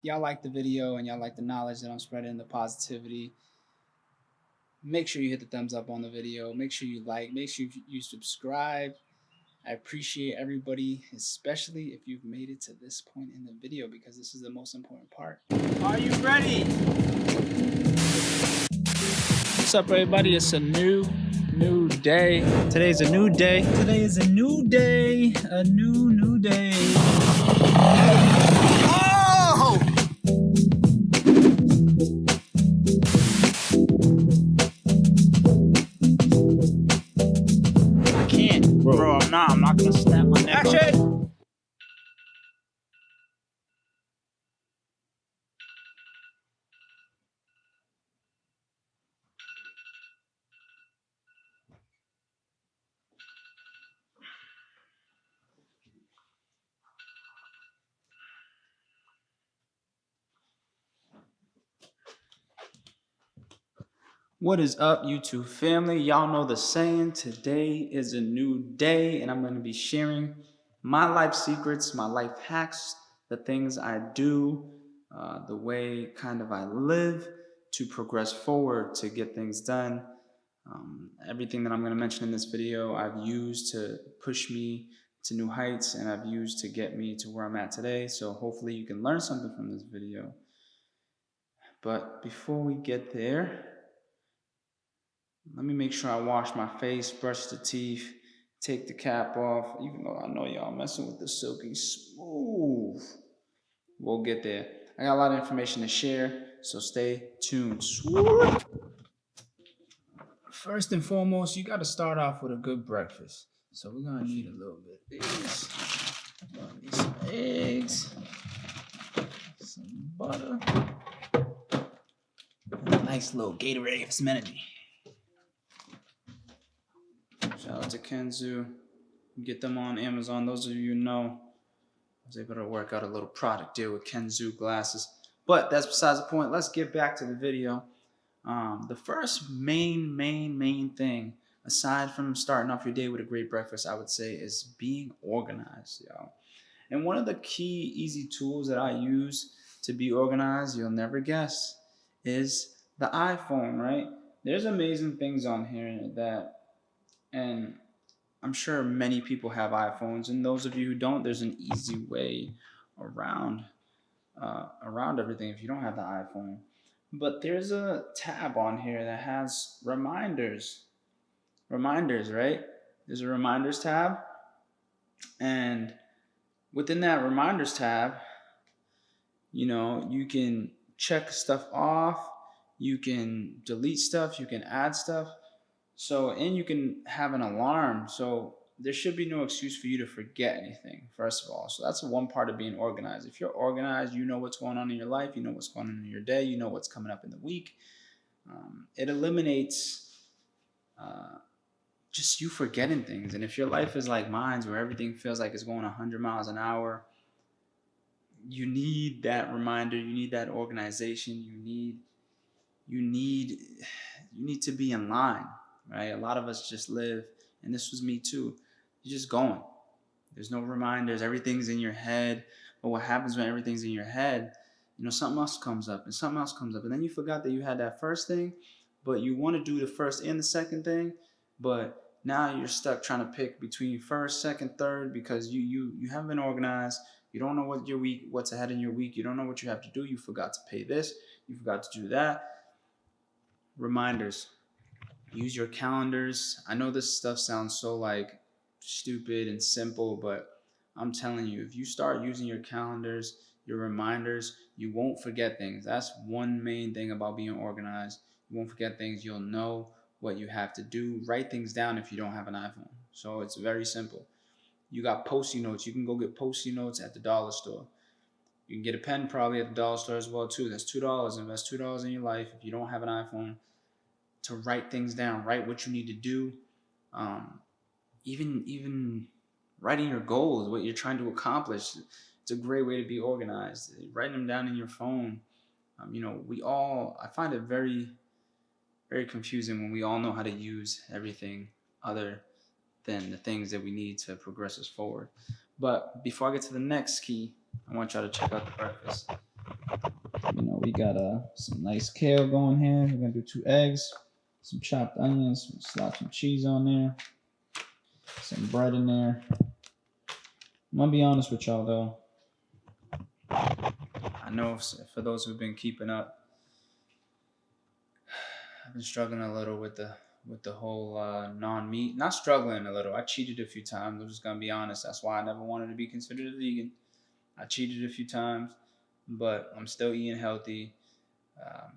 y'all like the video and y'all like the knowledge that I'm spreading, the positivity, make sure you hit the thumbs up on the video. Make sure you like. Make sure you subscribe. I appreciate everybody, especially if you've made it to this point in the video, because this is the most important part. Are you ready? What's up, everybody? It's a new day. Today's a new day. Today is a new day. A new day. Oh! I can't, bro. I'm not gonna snap my neck. Action! What is up, YouTube family? Y'all know the saying, today is a new day, and I'm going to be sharing my life secrets, my life hacks, the things I do, the way kind of I live to progress forward, to get things done. Everything that I'm going to mention in this video, I've used to push me to new heights, and I've used to get me to where I'm at today. So hopefully you can learn something from this video. But before we get there, let me make sure I wash my face, brush the teeth, take the cap off, even though I know y'all messing with the silky smooth. We'll get there. I got a lot of information to share, so stay tuned. First and foremost, you got to start off with a good breakfast. So we're going to need a little bit of this. We're going to need some eggs, some butter, and a nice little Gatorade for some energy. Shout out to Kenzu. Get them on Amazon. Those of you who know, I was able to work out a little product deal with Kenzu glasses. But that's besides the point. Let's get back to the video. The first main thing, aside from starting off your day with a great breakfast, I would say is being organized, y'all. And one of the key easy tools that I use to be organized, you'll never guess, is the iPhone, right? There's amazing things on here and I'm sure many people have iPhones, and those of you who don't, there's an easy way around everything if you don't have the iPhone. But there's a tab on here that has reminders, right? There's a reminders tab, and within that reminders tab, you can check stuff off, you can delete stuff, you can add stuff. So, and you can have an alarm. So there should be no excuse for you to forget anything, first of all. So that's one part of being organized. If you're organized, you know what's going on in your life, you know what's going on in your day, you know what's coming up in the week. It eliminates just you forgetting things. And if your life is like mine, where everything feels like it's going 100 miles an hour, you need that reminder, you need that organization, you need to be in line. Right? A lot of us just live, and this was me too. You're just going. There's no reminders. Everything's in your head. But what happens when everything's in your head? Something else comes up, and something else comes up, and then you forgot that you had that first thing, but you want to do the first and the second thing, but now you're stuck trying to pick between first, second, third, because you haven't been organized. You don't know what's ahead in your week. You don't know what you have to do. You forgot to pay this. You forgot to do that. Reminders. Use your calendars. I know this stuff sounds so like stupid and simple, but I'm telling you, if you start using your calendars, your reminders, you won't forget things. That's one main thing about being organized. You won't forget things. You'll know what you have to do. Write things down if you don't have an iPhone. So it's very simple. You got Post-it notes. You can go get Post-it notes at the dollar store. You can get a pen probably at the dollar store as well too. That's $2. Invest $2 in your life if you don't have an iPhone, to write things down, write what you need to do. Even writing your goals, what you're trying to accomplish. It's a great way to be organized. Writing them down in your phone. I find it very, very confusing when we all know how to use everything other than the things that we need to progress us forward. But before I get to the next key, I want y'all to check out the breakfast. You know, we got some nice kale going here. We're gonna do 2 eggs, some chopped onions, slap some cheese on there, some bread in there. I'm gonna be honest with y'all though. I know for those who've been keeping up, I've been struggling a little with the whole non-meat. Not struggling a little. I cheated a few times. I'm just gonna be honest. That's why I never wanted to be considered a vegan. I cheated a few times, but I'm still eating healthy, um,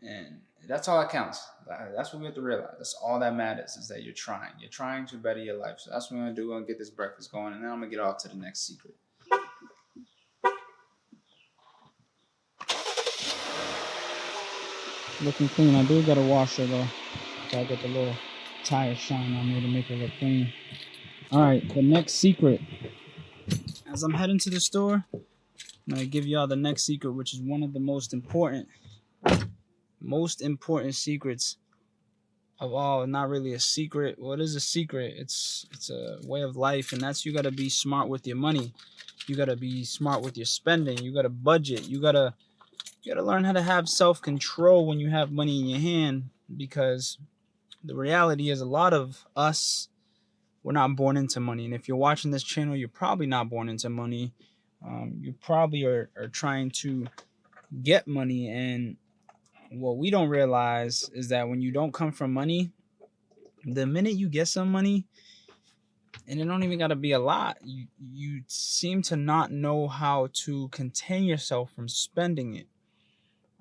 and that's all that counts. That's what we have to realize. That's all that matters is that you're trying. You're trying to better your life. So that's what I'm gonna do. I'm gonna get this breakfast going, and then I'm gonna get off to the next secret. Looking clean. I do gotta wash it though. So I got the little tire shine on there to make it look clean. Alright, the next secret. As I'm heading to the store, I'm gonna give y'all the next secret, which is one of the most important secrets of all. Not really a secret. Well, it is a secret. It's a way of life, and that's you gotta be smart with your money. You gotta be smart with your spending. You gotta budget. You gotta learn how to have self-control when you have money in your hand, because the reality is a lot of us, we're not born into money. And if you're watching this channel, you're probably not born into money. You probably are trying to get money. And what we don't realize is that when you don't come from money, the minute you get some money, and it don't even got to be a lot, you seem to not know how to contain yourself from spending it.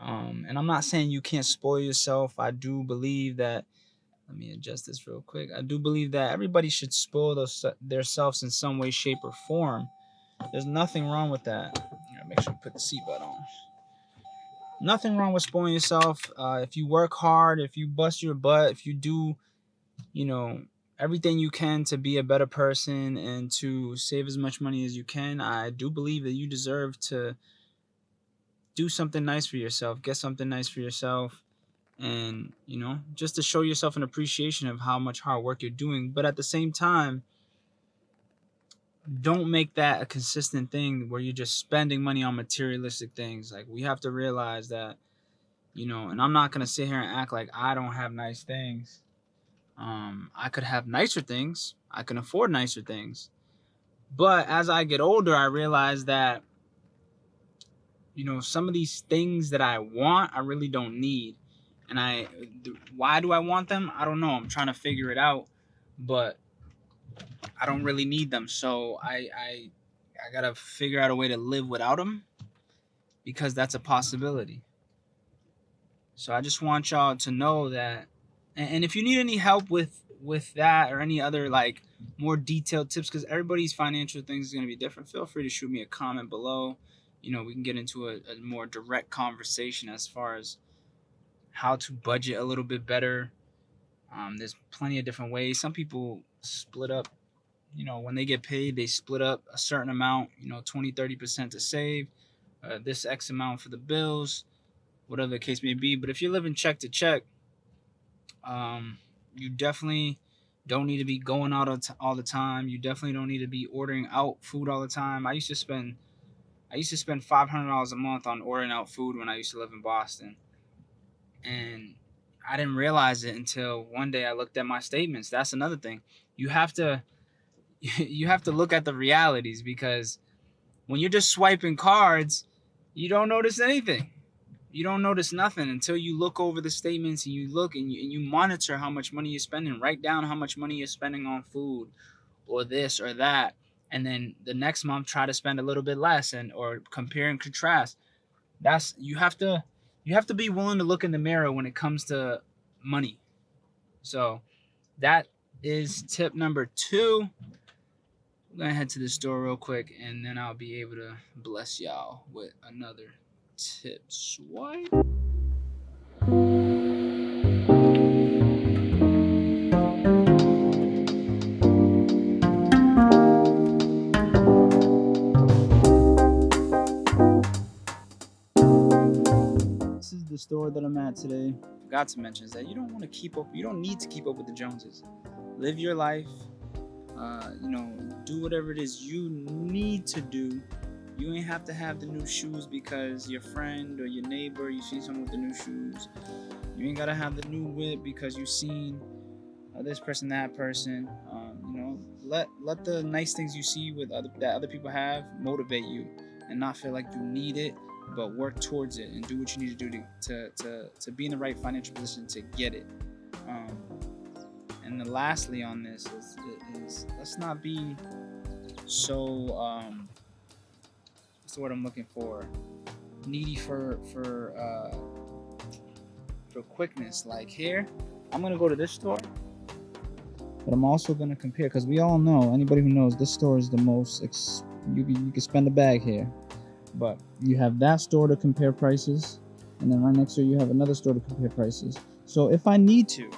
And I'm not saying you can't spoil yourself. I do believe that, let me adjust this real quick. I do believe that everybody should spoil themselves in some way, shape, or form. There's nothing wrong with that. Make sure you put the seatbelt on. Nothing wrong with spoiling yourself. If you work hard, if you bust your butt, if you do, everything you can to be a better person and to save as much money as you can, I do believe that you deserve to do something nice for yourself, get something nice for yourself, and just to show yourself an appreciation of how much hard work you're doing. But at the same time, don't make that a consistent thing where you're just spending money on materialistic things. Like, we have to realize that, and I'm not going to sit here and act like I don't have nice things. I could have nicer things. I can afford nicer things. But as I get older, I realize that, some of these things that I want, I really don't need. And why do I want them? I don't know. I'm trying to figure it out, but I don't really need them. So I gotta figure out a way to live without them, because that's a possibility. So I just want y'all to know that. And if you need any help with that, or any other like more detailed tips, because everybody's financial things is gonna be different, feel free to shoot me a comment below. We can get into a more direct conversation as far as how to budget a little bit better. There's plenty of different ways. Some people split up, when they get paid, they split up a certain amount, 20-30% to save, this X amount for the bills, whatever the case may be. But if you're living check to check, you definitely don't need to be going out all the time. You definitely don't need to be ordering out food all the time. I used to spend $500 a month on ordering out food when I used to live in Boston. And I didn't realize it until one day I looked at my statements. That's another thing. You have to look at the realities, because when you're just swiping cards, you don't notice anything. You don't notice nothing until you look over the statements, and you look and you monitor how much money you're spending. Write down how much money you're spending on food or this or that. And then the next month try to spend a little bit less, or compare and contrast. You have to be willing to look in the mirror when it comes to money. So that is tip number 2. I'm gonna head to the store real quick, and then I'll be able to bless y'all with another tip swipe. This is the store that I'm at today. Forgot to mention is that you don't need to keep up with the Joneses. Live your life. Do whatever it is you need to do You ain't have to have the new shoes because your friend or your neighbor, you see someone with the new shoes. You ain't gotta have the new whip because you seen this person, that person. Let the nice things you see with that other people have motivate you, and not feel like you need it, but work towards it and do what you need to do to be in the right financial position to get it. Um, and then lastly on this is let's not be so what's the word I'm looking for? Needy for quickness. Like here, I'm gonna go to this store, but I'm also gonna compare because we all know, anybody who knows, this store is the most. You can spend a bag here, but you have that store to compare prices, and then right next to you have another store to compare prices. So if I need to,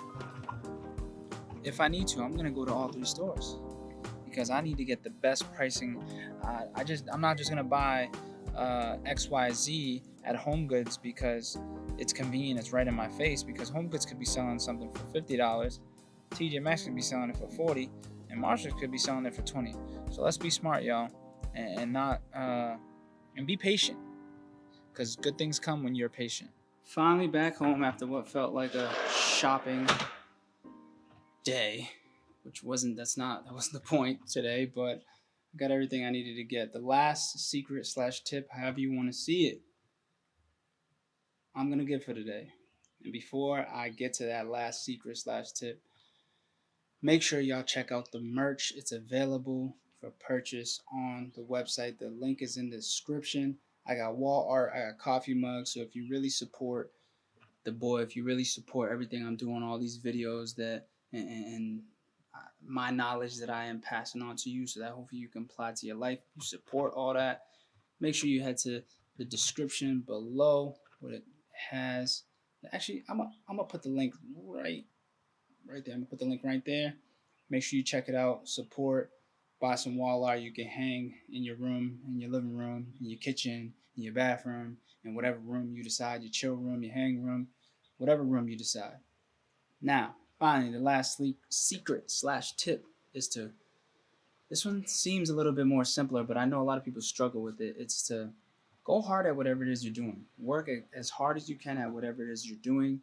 I'm gonna go to all three stores because I need to get the best pricing. I'm not just gonna buy XYZ at Home Goods because it's convenient, it's right in my face, because Home Goods could be selling something for $50, TJ Maxx could be selling it for $40, and Marshalls could be selling it for $20. So let's be smart, y'all, and not and be patient, because good things come when you're patient. Finally back home after what felt like a shopping day, which wasn't that wasn't the point today, but I got everything I needed to get. The last secret / tip, however you want to see it, I'm gonna give for today. And before I get to that last secret / tip, make sure y'all check out the merch. It's available for purchase on the website. The link is in the description. I got wall art, I got coffee mugs. So if you really support the boy, if you really support everything I'm doing, all these videos and my knowledge that I am passing on to you, so that hopefully you can apply to your life, you support all that, make sure you head to the description below. What it has, actually, I'm gonna put the link right there. I'm gonna put the link right there. Make sure you check it out. Support. Buy some wall art you can hang in your room, in your living room, in your kitchen, in your bathroom, in whatever room you decide, your chill room, your hang room, whatever room you decide. Now, finally, the last secret / tip is to, this one seems a little bit more simpler, but I know a lot of people struggle with it. It's to go hard at whatever it is you're doing. Work as hard as you can at whatever it is you're doing.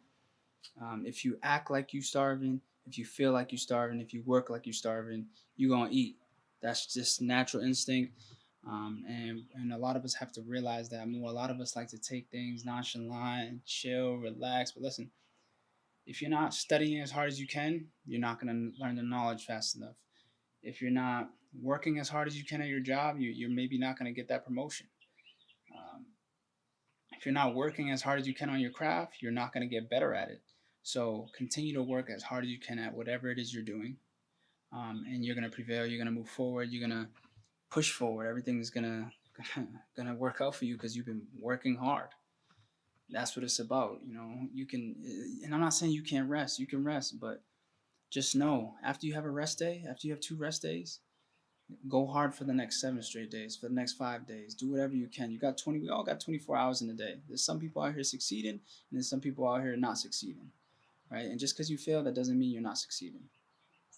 If you act like you starving, if you feel like you starving, if you work like you starving, you gonna eat. That's just natural instinct. And a lot of us have to realize that more. A lot of us like to take things nonchalant, chill, relax. But listen, if you're not studying as hard as you can, you're not gonna learn the knowledge fast enough. If you're not working as hard as you can at your job, you're maybe not gonna get that promotion. Um, if you're not working as hard as you can on your craft, you're not going to get better at it. So continue to work as hard as you can at whatever it is you're doing, and you're going to prevail. You're going to move forward. You're going to push forward. Everything is gonna work out for you because you've been working hard. That's what it's about. You can, and I'm not saying you can't rest. You can rest, but just know after you have a rest day, after you have 2 rest days, go hard for the next 7 straight days, for the next 5 days. Do whatever you can. We all got 24 hours in a day. There's some people out here succeeding, and there's some people out here not succeeding, right? And just because you fail, that doesn't mean you're not succeeding,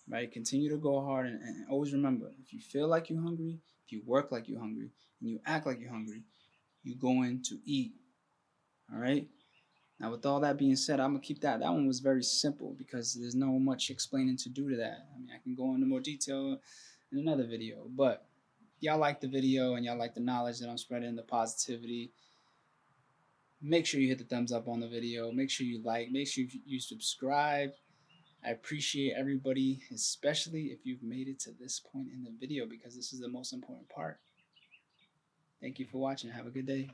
right? Continue to go hard, and always remember, if you feel like you're hungry, if you work like you're hungry, and you act like you're hungry, you're going to eat, all right? Now, with all that being said, I'm gonna keep that. That one was very simple because there's no much explaining to do to that. I mean, I can go into more detail in another video, but y'all like the video and y'all like the knowledge that I'm spreading, the positivity, make sure you hit the thumbs up on the video. Make sure you like, make sure you subscribe. I appreciate everybody, especially if you've made it to this point in the video, because this is the most important part. Thank you for watching. Have a good day.